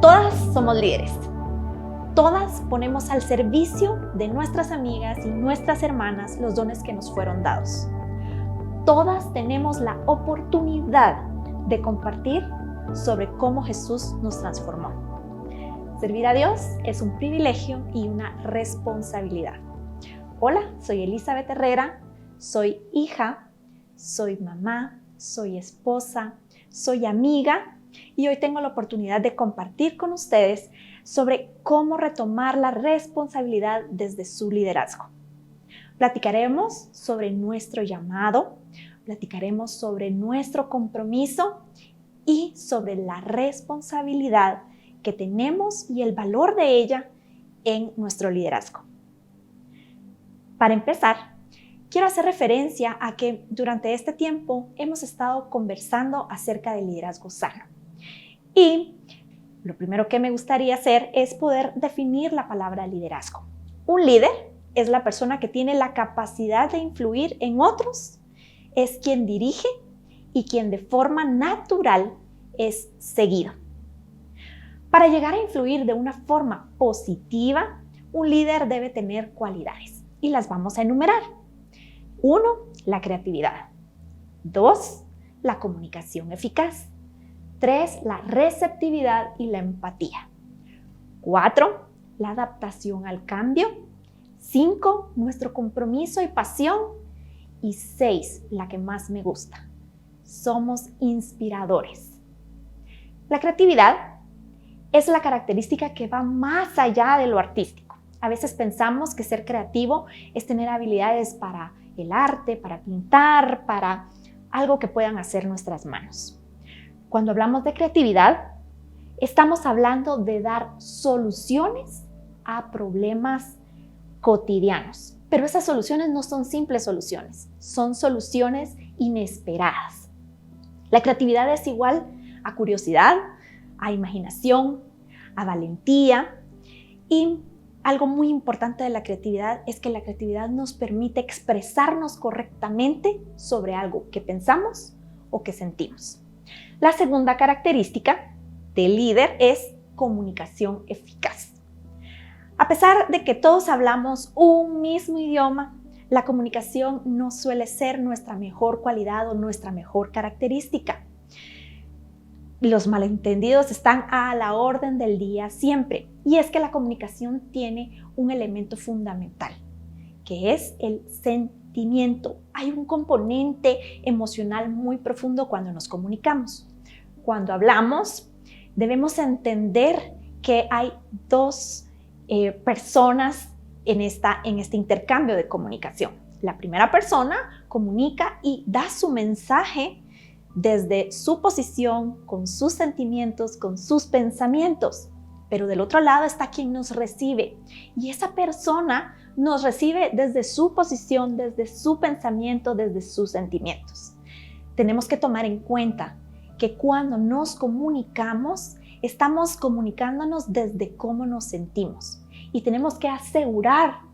Todas somos líderes. Todas ponemos al servicio de nuestras amigas y nuestras hermanas los dones que nos fueron dados. Todas tenemos la oportunidad de compartir sobre cómo Jesús nos transformó. Servir a Dios es un privilegio y una responsabilidad. Hola, soy Elizabeth Herrera, soy hija, soy mamá, soy esposa, soy amiga y hoy tengo la oportunidad de compartir con ustedes sobre cómo retomar la responsabilidad desde su liderazgo. Platicaremos sobre nuestro llamado, platicaremos sobre nuestro compromiso y sobre la responsabilidad que tenemos y el valor de ella en nuestro liderazgo. Para empezar, quiero hacer referencia a que durante este tiempo hemos estado conversando acerca del liderazgo sano. Y lo primero que me gustaría hacer es poder definir la palabra liderazgo. Un líder es la persona que tiene la capacidad de influir en otros, es quien dirige y quien de forma natural es seguido. Para llegar a influir de una forma positiva, un líder debe tener cualidades y las vamos a enumerar. 1, la creatividad. 2, la comunicación eficaz. 3, la receptividad y la empatía. 4, la adaptación al cambio. 5, nuestro compromiso y pasión. Y 6, la que más me gusta, somos inspiradores. La creatividad es la característica que va más allá de lo artístico. A veces pensamos que ser creativo es tener habilidades para el arte, para pintar, para algo que puedan hacer nuestras manos. Cuando hablamos de creatividad, estamos hablando de dar soluciones a problemas cotidianos. Pero esas soluciones no son simples soluciones, son soluciones inesperadas. La creatividad es igual a curiosidad, a imaginación, a valentía. Y algo muy importante de la creatividad es que la creatividad nos permite expresarnos correctamente sobre algo que pensamos o que sentimos. La segunda característica del líder es comunicación eficaz. A pesar de que todos hablamos un mismo idioma, la comunicación no suele ser nuestra mejor cualidad o nuestra mejor característica. Los malentendidos están a la orden del día siempre, y es que la comunicación tiene un elemento fundamental, que es el sentimiento. Hay un componente emocional muy profundo cuando nos comunicamos. Cuando hablamos, debemos entender que hay dos personas en este intercambio de comunicación. La primera persona comunica y da su mensaje desde su posición, con sus sentimientos, con sus pensamientos. Pero del otro lado está quien nos recibe y esa persona nos recibe desde su posición, desde su pensamiento, desde sus sentimientos. Tenemos que tomar en cuenta que cuando nos comunicamos, estamos comunicándonos desde cómo nos sentimos y tenemos que asegurar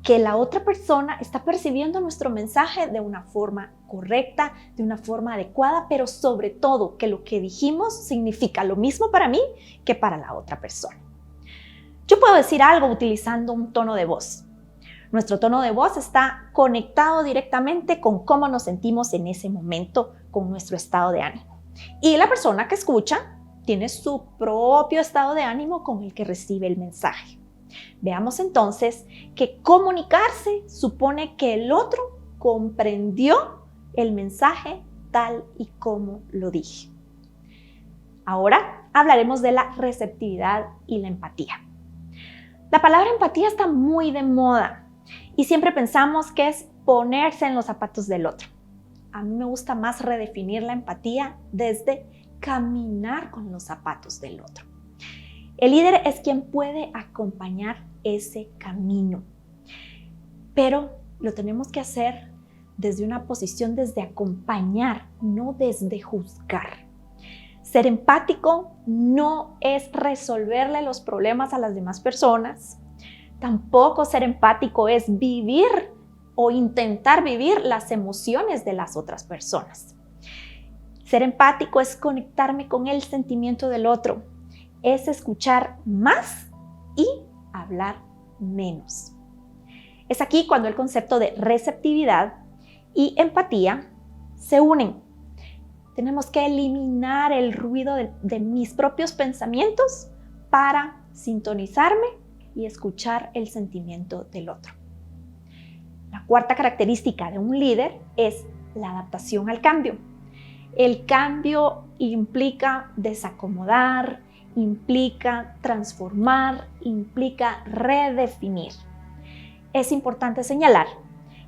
que la otra persona está percibiendo nuestro mensaje de una forma correcta, de una forma adecuada, pero sobre todo que lo que dijimos significa lo mismo para mí que para la otra persona. Yo puedo decir algo utilizando un tono de voz. Nuestro tono de voz está conectado directamente con cómo nos sentimos en ese momento, con nuestro estado de ánimo. Y la persona que escucha tiene su propio estado de ánimo con el que recibe el mensaje. Veamos entonces que comunicarse supone que el otro comprendió el mensaje tal y como lo dije. Ahora hablaremos de la receptividad y la empatía. La palabra empatía está muy de moda y siempre pensamos que es ponerse en los zapatos del otro. A mí me gusta más redefinir la empatía desde caminar con los zapatos del otro. El líder es quien puede acompañar ese camino, pero lo tenemos que hacer desde una posición desde acompañar, no desde juzgar. Ser empático no es resolverle los problemas a las demás personas. Tampoco ser empático es vivir o intentar vivir las emociones de las otras personas. Ser empático es conectarme con el sentimiento del otro, es escuchar más y hablar menos. Es aquí cuando el concepto de receptividad y empatía se unen. Tenemos que eliminar el ruido de mis propios pensamientos para sintonizarme y escuchar el sentimiento del otro. La cuarta característica de un líder es la adaptación al cambio. El cambio implica desacomodar, implica transformar, implica redefinir. Es importante señalar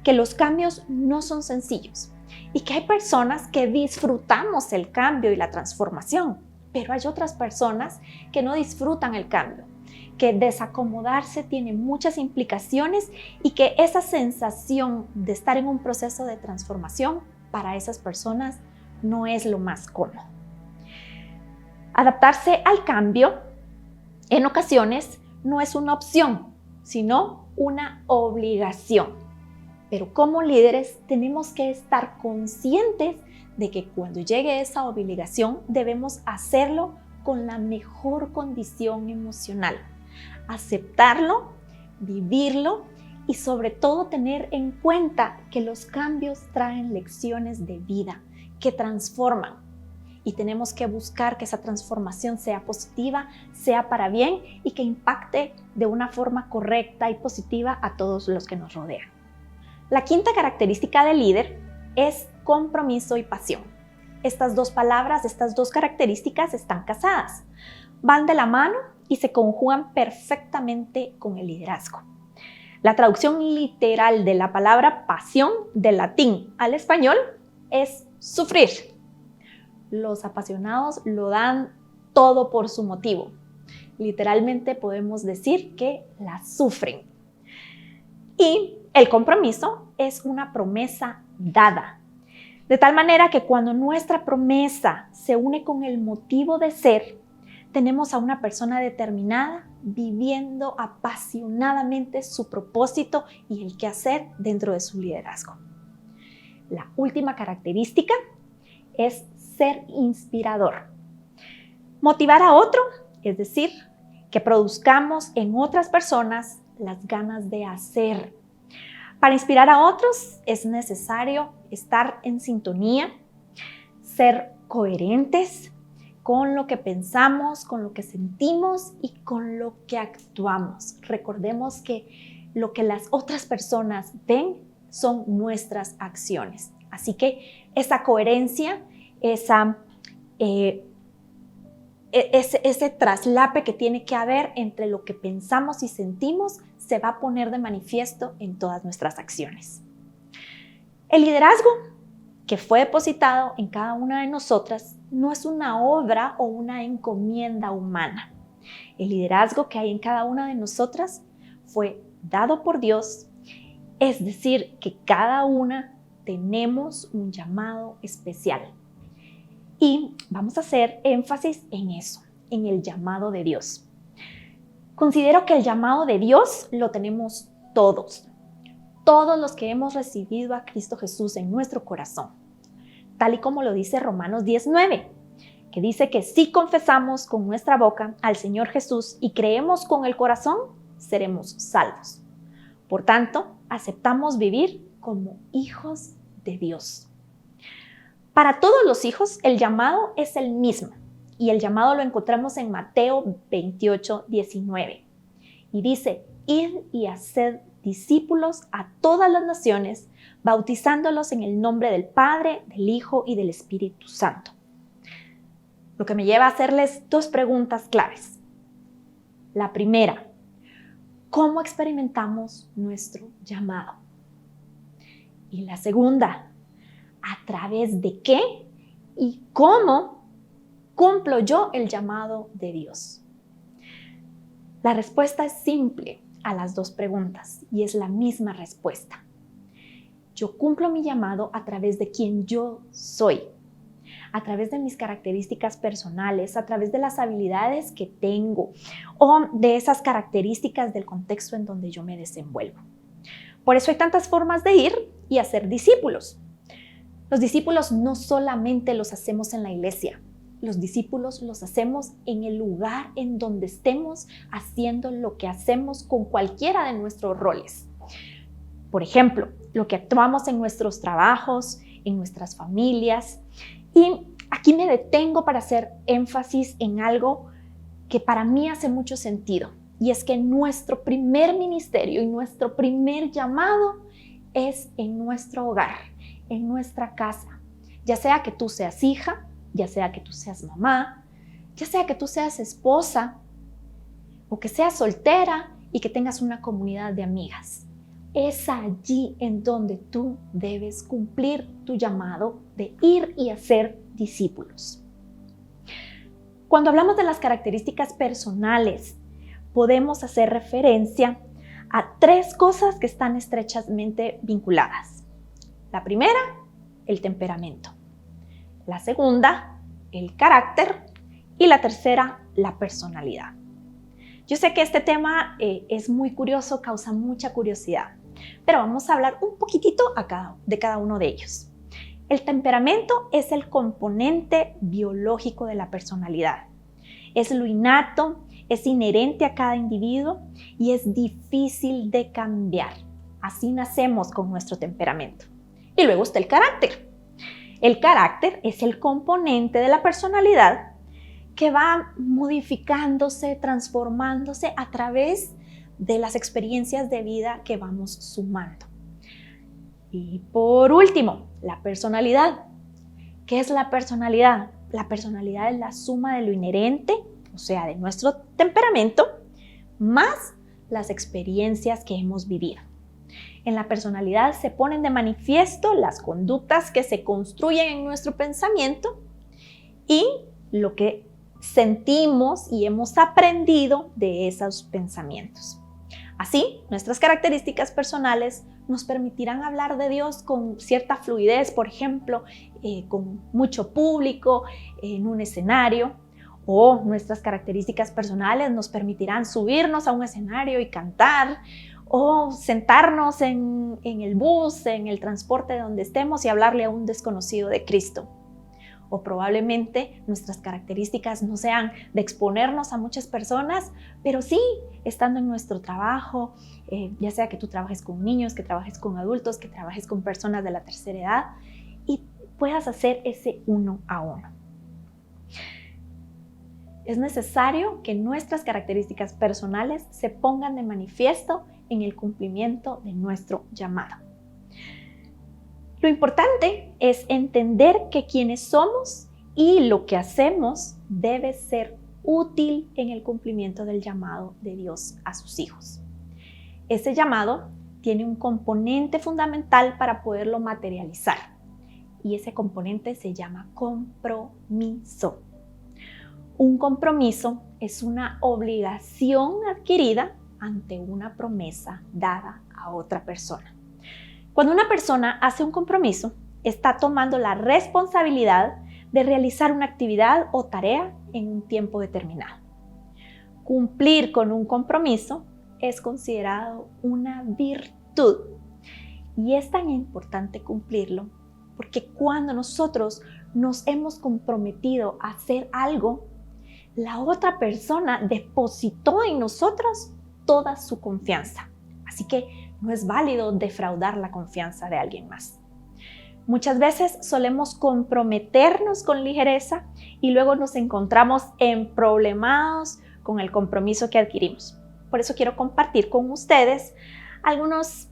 que los cambios no son sencillos y que hay personas que disfrutamos el cambio y la transformación, pero hay otras personas que no disfrutan el cambio, que desacomodarse tiene muchas implicaciones y que esa sensación de estar en un proceso de transformación para esas personas no es lo más cómodo. Adaptarse al cambio en ocasiones no es una opción, sino una obligación. Pero como líderes tenemos que estar conscientes de que cuando llegue esa obligación debemos hacerlo con la mejor condición emocional. Aceptarlo, vivirlo y sobre todo tener en cuenta que los cambios traen lecciones de vida que transforman y tenemos que buscar que esa transformación sea positiva, sea para bien y que impacte de una forma correcta y positiva a todos los que nos rodean. La quinta característica del líder es compromiso y pasión. Estas dos palabras, estas dos características están casadas, van de la mano y se conjugan perfectamente con el liderazgo. La traducción literal de la palabra pasión del latín al español es sufrir. Los apasionados lo dan todo por su motivo. Literalmente podemos decir que la sufren. Y el compromiso es una promesa dada. De tal manera que cuando nuestra promesa se une con el motivo de ser, tenemos a una persona determinada viviendo apasionadamente su propósito y el quehacer dentro de su liderazgo. La última característica es ser inspirador. Motivar a otro, es decir, que produzcamos en otras personas las ganas de hacer. Para inspirar a otros es necesario estar en sintonía, ser coherentes con lo que pensamos, con lo que sentimos y con lo que actuamos. Recordemos que lo que las otras personas ven son nuestras acciones. Así que esa coherencia, ese traslape que tiene que haber entre lo que pensamos y sentimos se va a poner de manifiesto en todas nuestras acciones. El liderazgo que fue depositado en cada una de nosotras no es una obra o una encomienda humana. El liderazgo que hay en cada una de nosotras fue dado por Dios, es decir, que cada una tenemos un llamado especial. Y vamos a hacer énfasis en eso, en el llamado de Dios. Considero que el llamado de Dios lo tenemos todos los que hemos recibido a Cristo Jesús en nuestro corazón, tal y como lo dice Romanos 10:9, que dice que si confesamos con nuestra boca al Señor Jesús y creemos con el corazón, seremos salvos. Por tanto, aceptamos vivir como hijos de Dios. Para todos los hijos, el llamado es el mismo, y el llamado lo encontramos en Mateo 28:19. Y dice, id y haced discípulos a todas las naciones, bautizándolos en el nombre del Padre, del Hijo y del Espíritu Santo. Lo que me lleva a hacerles dos preguntas claves. La primera, ¿cómo experimentamos nuestro llamado? Y la segunda, ¿a través de qué y cómo cumplo yo el llamado de Dios? La respuesta es simple a las dos preguntas y es la misma respuesta. Yo cumplo mi llamado a través de quien yo soy, a través de mis características personales, a través de las habilidades que tengo o de esas características del contexto en donde yo me desenvuelvo. Por eso hay tantas formas de ir y hacer discípulos. Los discípulos no solamente los hacemos en la iglesia, los discípulos los hacemos en el lugar en donde estemos haciendo lo que hacemos con cualquiera de nuestros roles. Por ejemplo, lo que actuamos en nuestros trabajos, en nuestras familias. Y aquí me detengo para hacer énfasis en algo que para mí hace mucho sentido. Y es que nuestro primer ministerio y nuestro primer llamado es en nuestro hogar, en nuestra casa. Ya sea que tú seas hija, ya sea que tú seas mamá, ya sea que tú seas esposa o que seas soltera y que tengas una comunidad de amigas. Es allí en donde tú debes cumplir tu llamado de ir y hacer discípulos. Cuando hablamos de las características personales, podemos hacer referencia a 3 cosas que están estrechamente vinculadas. La primera, el temperamento. La segunda, el carácter. Y la tercera, la personalidad. Yo sé que este tema es muy curioso, causa mucha curiosidad, pero vamos a hablar un poquitito de cada uno de ellos. El temperamento es el componente biológico de la personalidad. Es lo innato, es inherente a cada individuo y es difícil de cambiar. Así nacemos con nuestro temperamento. Y luego está el carácter. El carácter es el componente de la personalidad que va modificándose, transformándose a través de las experiencias de vida que vamos sumando. Y por último, la personalidad. ¿Qué es la personalidad? La personalidad es la suma de lo inherente, o sea, de nuestro temperamento, más las experiencias que hemos vivido. En la personalidad se ponen de manifiesto las conductas que se construyen en nuestro pensamiento y lo que sentimos y hemos aprendido de esos pensamientos. Así, nuestras características personales nos permitirán hablar de Dios con cierta fluidez, por ejemplo, con mucho público, en un escenario, o nuestras características personales nos permitirán subirnos a un escenario y cantar, o sentarnos en el bus, en el transporte donde estemos y hablarle a un desconocido de Cristo. O probablemente nuestras características no sean de exponernos a muchas personas, pero sí estando en nuestro trabajo, ya sea que tú trabajes con niños, que trabajes con adultos, que trabajes con personas de la tercera edad y puedas hacer ese 1 a 1. Es necesario que nuestras características personales se pongan de manifiesto en el cumplimiento de nuestro llamado. Lo importante es entender que quienes somos y lo que hacemos debe ser útil en el cumplimiento del llamado de Dios a sus hijos. Ese llamado tiene un componente fundamental para poderlo materializar y ese componente se llama compromiso. Un compromiso es una obligación adquirida ante una promesa dada a otra persona. Cuando una persona hace un compromiso, está tomando la responsabilidad de realizar una actividad o tarea en un tiempo determinado. Cumplir con un compromiso es considerado una virtud y es tan importante cumplirlo porque cuando nosotros nos hemos comprometido a hacer algo, la otra persona depositó en nosotros toda su confianza. Así que no es válido defraudar la confianza de alguien más. Muchas veces solemos comprometernos con ligereza y luego nos encontramos emproblemados con el compromiso que adquirimos. Por eso quiero compartir con ustedes algunos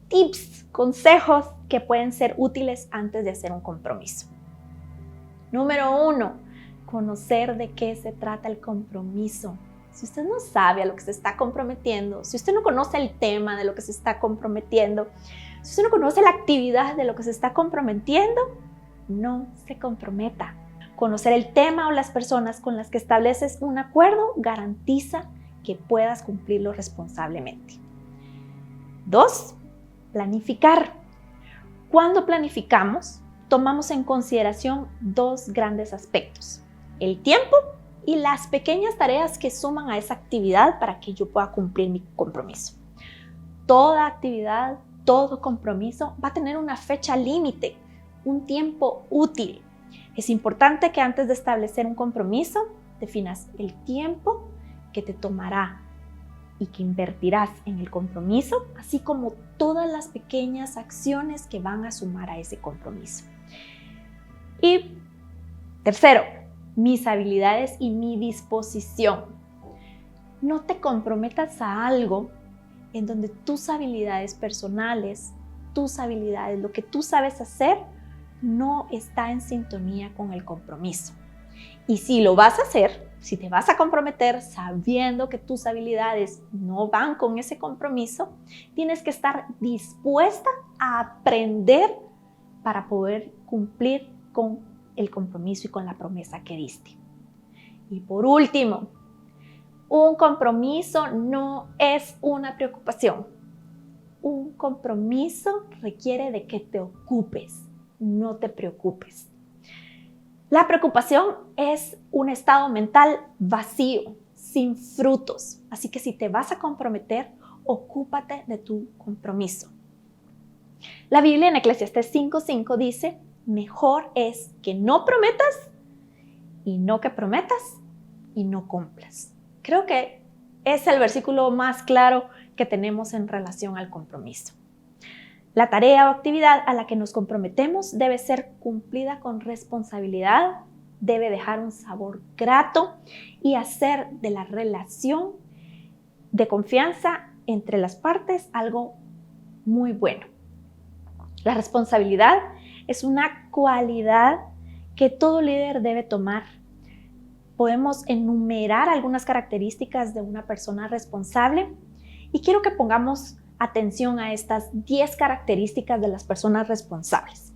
tips, consejos que pueden ser útiles antes de hacer un compromiso. Número 1, conocer de qué se trata el compromiso. Si usted no sabe a lo que se está comprometiendo, si usted no conoce el tema de lo que se está comprometiendo, si usted no conoce la actividad de lo que se está comprometiendo, no se comprometa. Conocer el tema o las personas con las que estableces un acuerdo garantiza que puedas cumplirlo responsablemente. 2, planificar. Cuando planificamos, tomamos en consideración dos grandes aspectos: el tiempo y las pequeñas tareas que suman a esa actividad para que yo pueda cumplir mi compromiso. Toda actividad, todo compromiso va a tener una fecha límite, un tiempo útil. Es importante que antes de establecer un compromiso, definas el tiempo que te tomará y que invertirás en el compromiso, así como todas las pequeñas acciones que van a sumar a ese compromiso. Y tercero, mis habilidades y mi disposición. No te comprometas a algo en donde tus habilidades personales, tus habilidades, lo que tú sabes hacer, no está en sintonía con el compromiso. Y si lo vas a hacer, si te vas a comprometer sabiendo que tus habilidades no van con ese compromiso, tienes que estar dispuesta a aprender para poder cumplir con el compromiso y con la promesa que diste. Y por último, un compromiso no es una preocupación. Un compromiso requiere de que te ocupes, no te preocupes. La preocupación es un estado mental vacío, sin frutos. Así que si te vas a comprometer, ocúpate de tu compromiso. La Biblia en Eclesiastés 5:5 dice: mejor es que no prometas y no que prometas y no cumplas. Creo que es el versículo más claro que tenemos en relación al compromiso. La tarea o actividad a la que nos comprometemos debe ser cumplida con responsabilidad, debe dejar un sabor grato y hacer de la relación de confianza entre las partes algo muy bueno. La responsabilidad es una cualidad que todo líder debe tomar. Podemos enumerar algunas características de una persona responsable y quiero que pongamos atención a estas 10 características de las personas responsables.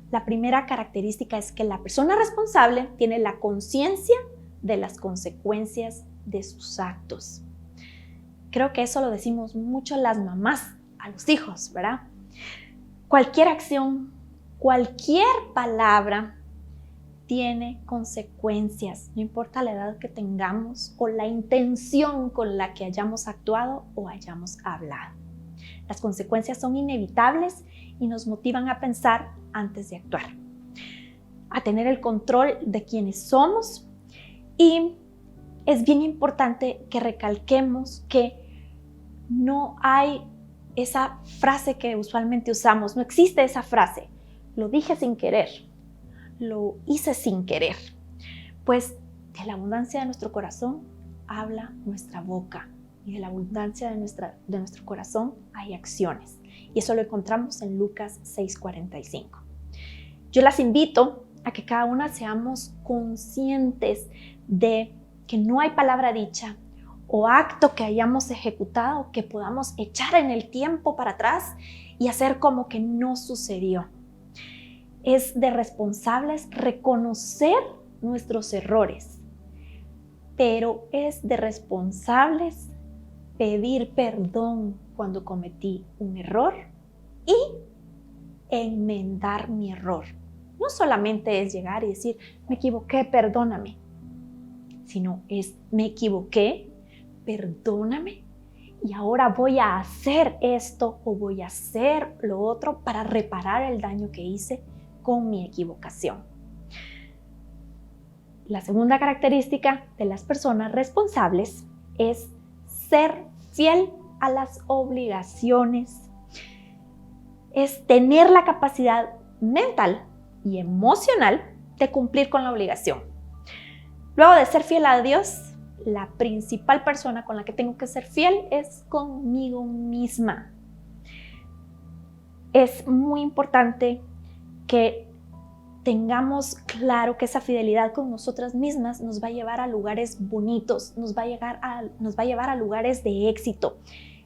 La primera característica es que la persona responsable tiene la conciencia de las consecuencias de sus actos. Creo que eso lo decimos mucho las mamás a los hijos, ¿verdad? Cualquier acción, cualquier palabra tiene consecuencias, no importa la edad que tengamos o la intención con la que hayamos actuado o hayamos hablado. Las consecuencias son inevitables y nos motivan a pensar antes de actuar, a tener el control de quiénes somos. Y es bien importante que recalquemos que no hay esa frase que usualmente usamos, no existe esa frase: lo dije sin querer, lo hice sin querer. Pues de la abundancia de nuestro corazón habla nuestra boca. Y de la abundancia de nuestro corazón hay acciones. Y eso lo encontramos en Lucas 6:45. Yo las invito a que cada una seamos conscientes de que no hay palabra dicha o acto que hayamos ejecutado que podamos echar en el tiempo para atrás y hacer como que no sucedió. Es de responsables reconocer nuestros errores, pero es de responsables pedir perdón cuando cometí un error y enmendar mi error. No solamente es llegar y decir: me equivoqué, perdóname, sino es: me equivoqué, perdóname, y ahora voy a hacer esto o voy a hacer lo otro para reparar el daño que hice con mi equivocación. La segunda característica de las personas responsables es ser fiel a las obligaciones. Es tener la capacidad mental y emocional de cumplir con la obligación. Luego de ser fiel a Dios, la principal persona con la que tengo que ser fiel es conmigo misma. Es muy importante que tengamos claro que esa fidelidad con nosotras mismas nos va a llevar a lugares bonitos, nos va a llevar a lugares de éxito.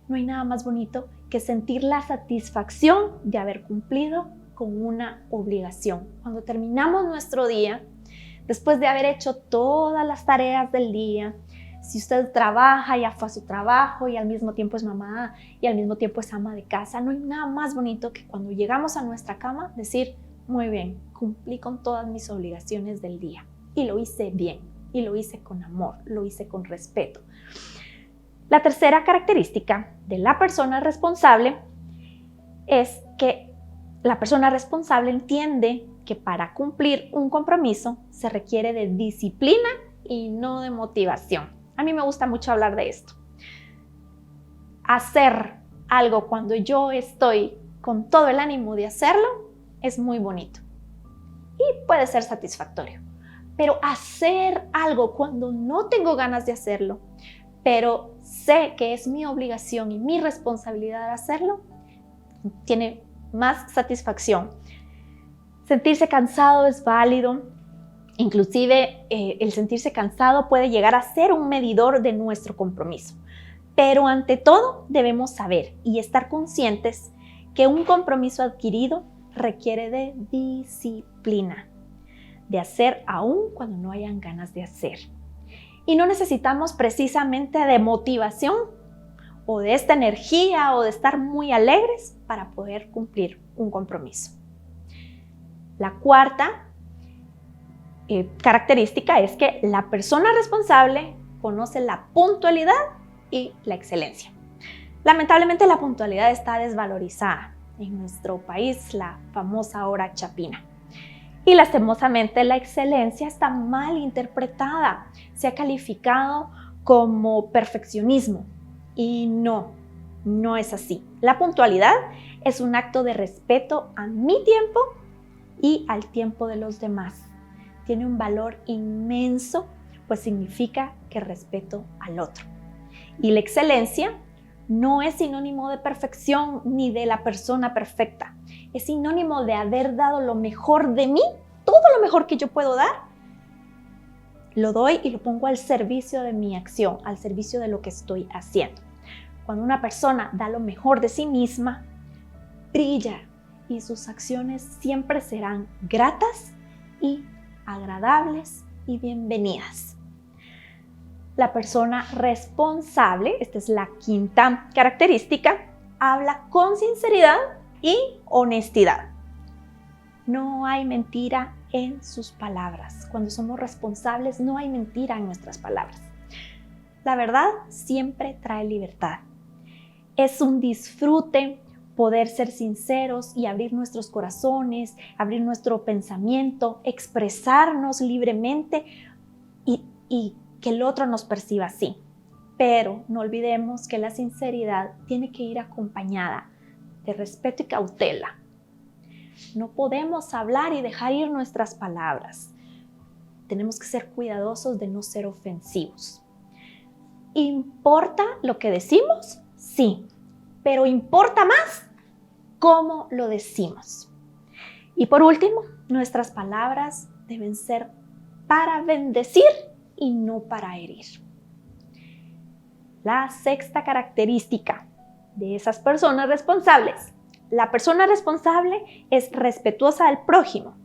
No hay nada más bonito que sentir la satisfacción de haber cumplido con una obligación. Cuando terminamos nuestro día, después de haber hecho todas las tareas del día, si usted trabaja, ya fue a su trabajo y al mismo tiempo es mamá y al mismo tiempo es ama de casa, no hay nada más bonito que cuando llegamos a nuestra cama decir: muy bien, cumplí con todas mis obligaciones del día y lo hice bien, y lo hice con amor, lo hice con respeto. La tercera característica de la persona responsable es que la persona responsable entiende que para cumplir un compromiso se requiere de disciplina y no de motivación. A mí me gusta mucho hablar de esto. Hacer algo cuando yo estoy con todo el ánimo de hacerlo es muy bonito y puede ser satisfactorio. Pero hacer algo cuando no tengo ganas de hacerlo, pero sé que es mi obligación y mi responsabilidad hacerlo, tiene más satisfacción. Sentirse cansado es válido. Inclusive el sentirse cansado puede llegar a ser un medidor de nuestro compromiso. Pero ante todo debemos saber y estar conscientes que un compromiso adquirido requiere de disciplina, de hacer aún cuando no hayan ganas de hacer. Y no necesitamos precisamente de motivación o de esta energía o de estar muy alegres para poder cumplir un compromiso. La cuarta característica es que la persona responsable conoce la puntualidad y la excelencia. Lamentablemente la puntualidad está desvalorizada en nuestro país, la famosa hora chapina. Y lastimosamente la excelencia está mal interpretada, se ha calificado como perfeccionismo y no es así. La puntualidad es un acto de respeto a mi tiempo y al tiempo de los demás. Tiene un valor inmenso, pues significa que respeto al otro. Y la excelencia no es sinónimo de perfección ni de la persona perfecta. Es sinónimo de haber dado lo mejor de mí, todo lo mejor que yo puedo dar. Lo doy y lo pongo al servicio de mi acción, al servicio de lo que estoy haciendo. Cuando una persona da lo mejor de sí misma, brilla y sus acciones siempre serán gratas y agradables y bienvenidas. La persona responsable, esta es la quinta característica, habla con sinceridad y honestidad. No hay mentira en sus palabras. Cuando somos responsables, no hay mentira en nuestras palabras. La verdad siempre trae libertad. Es un disfrute poder ser sinceros y abrir nuestros corazones, abrir nuestro pensamiento, expresarnos libremente y que el otro nos perciba así. Pero no olvidemos que la sinceridad tiene que ir acompañada de respeto y cautela. No podemos hablar y dejar ir nuestras palabras. Tenemos que ser cuidadosos de no ser ofensivos. ¿Importa lo que decimos? Sí, pero importa más cómo lo decimos. Y por último, nuestras palabras deben ser para bendecir y no para herir. La sexta característica de esas personas responsables. La persona responsable es respetuosa del prójimo.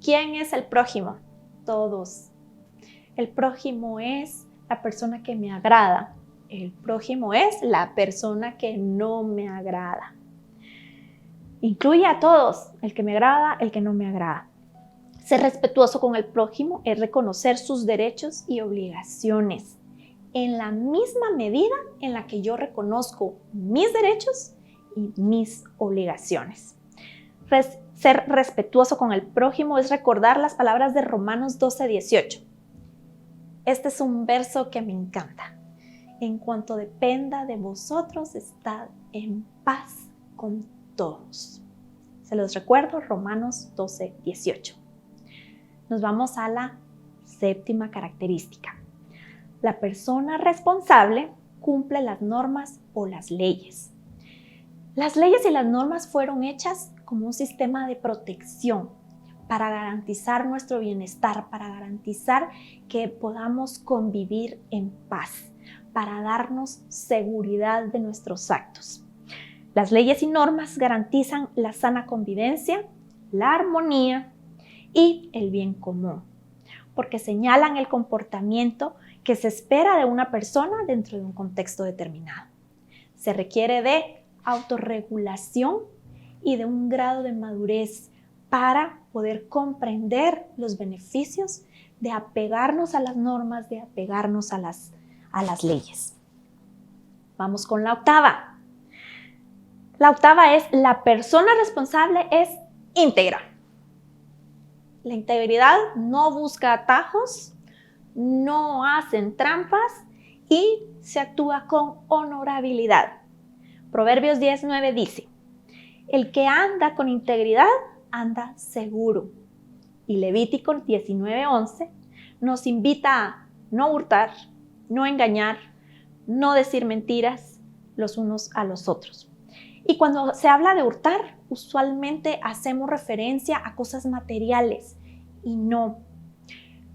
¿Quién es el prójimo? Todos. El prójimo es la persona que me agrada. El prójimo es la persona que no me agrada. Incluye a todos, el que me agrada, el que no me agrada. Ser respetuoso con el prójimo es reconocer sus derechos y obligaciones en la misma medida en la que yo reconozco mis derechos y mis obligaciones. Ser respetuoso con el prójimo es recordar las palabras de Romanos 12:18. Este es un verso que me encanta. En cuanto dependa de vosotros, estad en paz con todos. Se los recuerdo, Romanos 12:18. Nos vamos a la séptima característica. La persona responsable cumple las normas o las leyes. Las leyes y las normas fueron hechas como un sistema de protección para garantizar nuestro bienestar, para garantizar que podamos convivir en paz, para darnos seguridad de nuestros actos. Las leyes y normas garantizan la sana convivencia, la armonía y el bien común, porque señalan el comportamiento que se espera de una persona dentro de un contexto determinado. Se requiere de autorregulación y de un grado de madurez para poder comprender los beneficios de apegarnos a las normas, de apegarnos a las leyes. Vamos con la octava. La octava es: la persona responsable es íntegra. La integridad no busca atajos, no hacen trampas y se actúa con honorabilidad. Proverbios 10:9 dice: el que anda con integridad anda seguro. Y Levítico 19:11 nos invita a no hurtar, no engañar, no decir mentiras los unos a los otros. Y cuando se habla de hurtar, usualmente hacemos referencia a cosas materiales y no.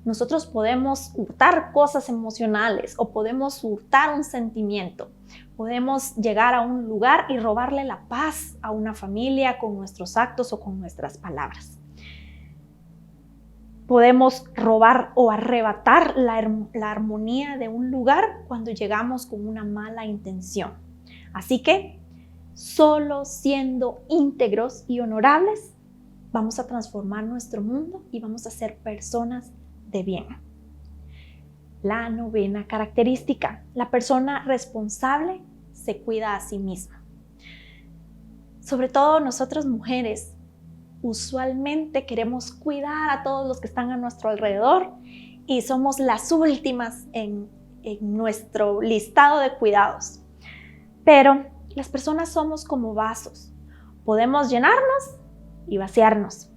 Nosotros podemos hurtar cosas emocionales o podemos hurtar un sentimiento. Podemos llegar a un lugar y robarle la paz a una familia con nuestros actos o con nuestras palabras. Podemos robar o arrebatar la armonía de un lugar cuando llegamos con una mala intención. Así que solo siendo íntegros y honorables vamos a transformar nuestro mundo y vamos a ser personas de bien. La novena característica: la persona responsable se cuida a sí misma. Sobre todo nosotras mujeres, usualmente queremos cuidar a todos los que están a nuestro alrededor y somos las últimas en nuestro listado de cuidados. Pero las personas somos como vasos. Podemos llenarnos y vaciarnos.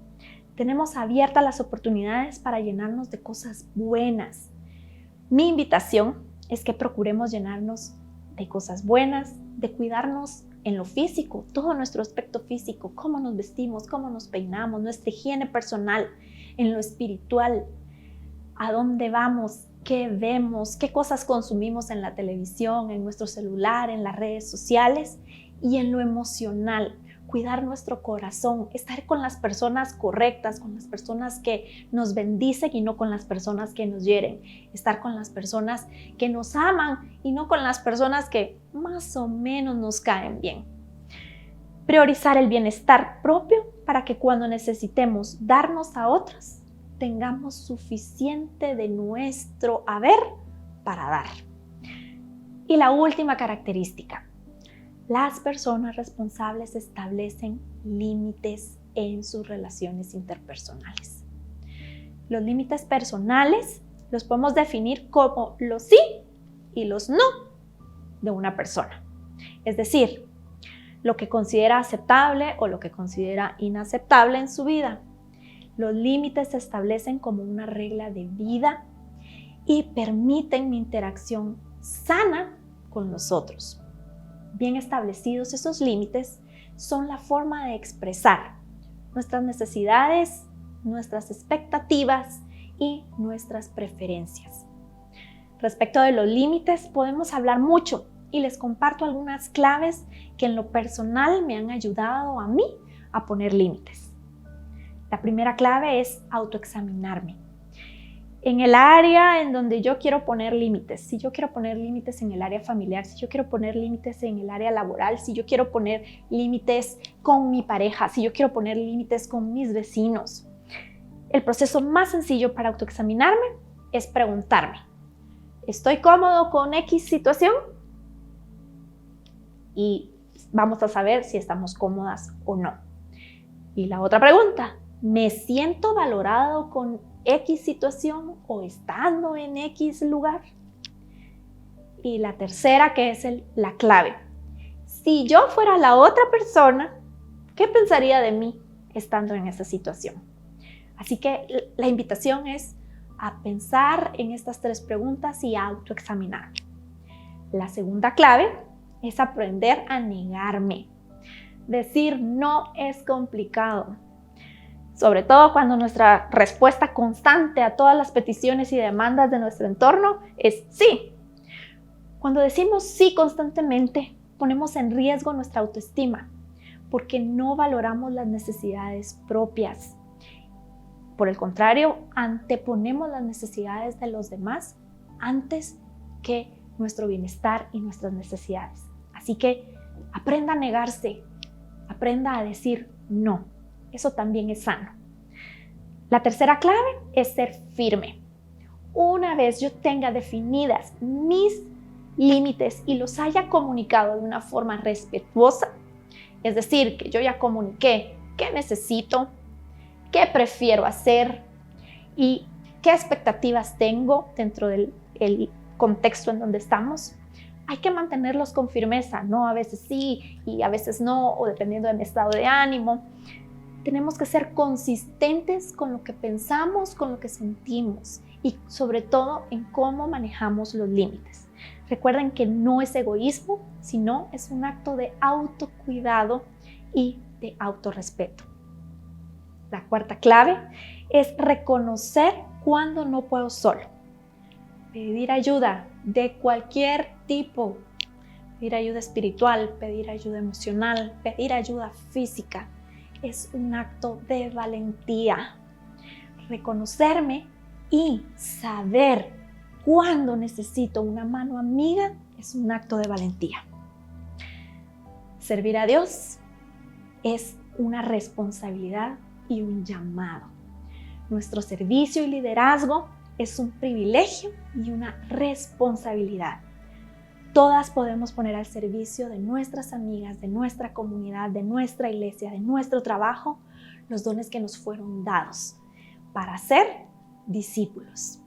Tenemos abiertas las oportunidades para llenarnos de cosas buenas. Mi invitación es que procuremos llenarnos de cosas buenas, de cuidarnos en lo físico, todo nuestro aspecto físico, cómo nos vestimos, cómo nos peinamos, nuestra higiene personal, en lo espiritual, a dónde vamos, qué vemos, qué cosas consumimos en la televisión, en nuestro celular, en las redes sociales, y en lo emocional. Cuidar nuestro corazón, estar con las personas correctas, con las personas que nos bendicen y no con las personas que nos hieren. Estar con las personas que nos aman y no con las personas que más o menos nos caen bien. Priorizar el bienestar propio para que cuando necesitemos darnos a otros, tengamos suficiente de nuestro haber para dar. Y la última característica: las personas responsables establecen límites en sus relaciones interpersonales. Los límites personales los podemos definir como los sí y los no de una persona. Es decir, lo que considera aceptable o lo que considera inaceptable en su vida. Los límites se establecen como una regla de vida y permiten mi interacción sana con los otros. Bien establecidos, esos límites son la forma de expresar nuestras necesidades, nuestras expectativas y nuestras preferencias. Respecto de los límites podemos hablar mucho y les comparto algunas claves que en lo personal me han ayudado a mí a poner límites. La primera clave es autoexaminarme. En el área en donde yo quiero poner límites, si yo quiero poner límites en el área familiar, si yo quiero poner límites en el área laboral, si yo quiero poner límites con mi pareja, si yo quiero poner límites con mis vecinos. El proceso más sencillo para autoexaminarme es preguntarme: ¿estoy cómodo con X situación? Y vamos a saber si estamos cómodas o no. Y la otra pregunta: ¿me siento valorado con X situación o estando en X lugar? Y la tercera, que es la clave: si yo fuera la otra persona, ¿qué pensaría de mí estando en esa situación? Así que la invitación es a pensar en estas tres preguntas y a autoexaminar. La segunda clave es aprender a negarme. Decir no es complicado, sobre todo cuando nuestra respuesta constante a todas las peticiones y demandas de nuestro entorno es sí. Cuando decimos sí constantemente, ponemos en riesgo nuestra autoestima porque no valoramos las necesidades propias. Por el contrario, anteponemos las necesidades de los demás antes que nuestro bienestar y nuestras necesidades. Así que aprenda a negarse, aprenda a decir no. Eso también es sano. La tercera clave es ser firme. Una vez yo tenga definidas mis límites y los haya comunicado de una forma respetuosa, es decir, que yo ya comuniqué qué necesito, qué prefiero hacer y qué expectativas tengo dentro del contexto en donde estamos, hay que mantenerlos con firmeza, ¿no? A veces sí y a veces no, o dependiendo de mi estado de ánimo. Tenemos que ser consistentes con lo que pensamos, con lo que sentimos y sobre todo en cómo manejamos los límites. Recuerden que no es egoísmo, sino es un acto de autocuidado y de autorrespeto. La cuarta clave es reconocer cuando no puedo solo. Pedir ayuda de cualquier tipo. Pedir ayuda espiritual, pedir ayuda emocional, pedir ayuda física. Es un acto de valentía. Reconocerme y saber cuándo necesito una mano amiga es un acto de valentía. Servir a Dios es una responsabilidad y un llamado. Nuestro servicio y liderazgo es un privilegio y una responsabilidad. Todas podemos poner al servicio de nuestras amigas, de nuestra comunidad, de nuestra iglesia, de nuestro trabajo, los dones que nos fueron dados para ser discípulos.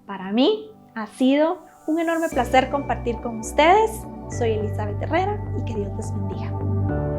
Para mí ha sido un enorme placer compartir con ustedes. Soy Elizabeth Herrera y que Dios les bendiga.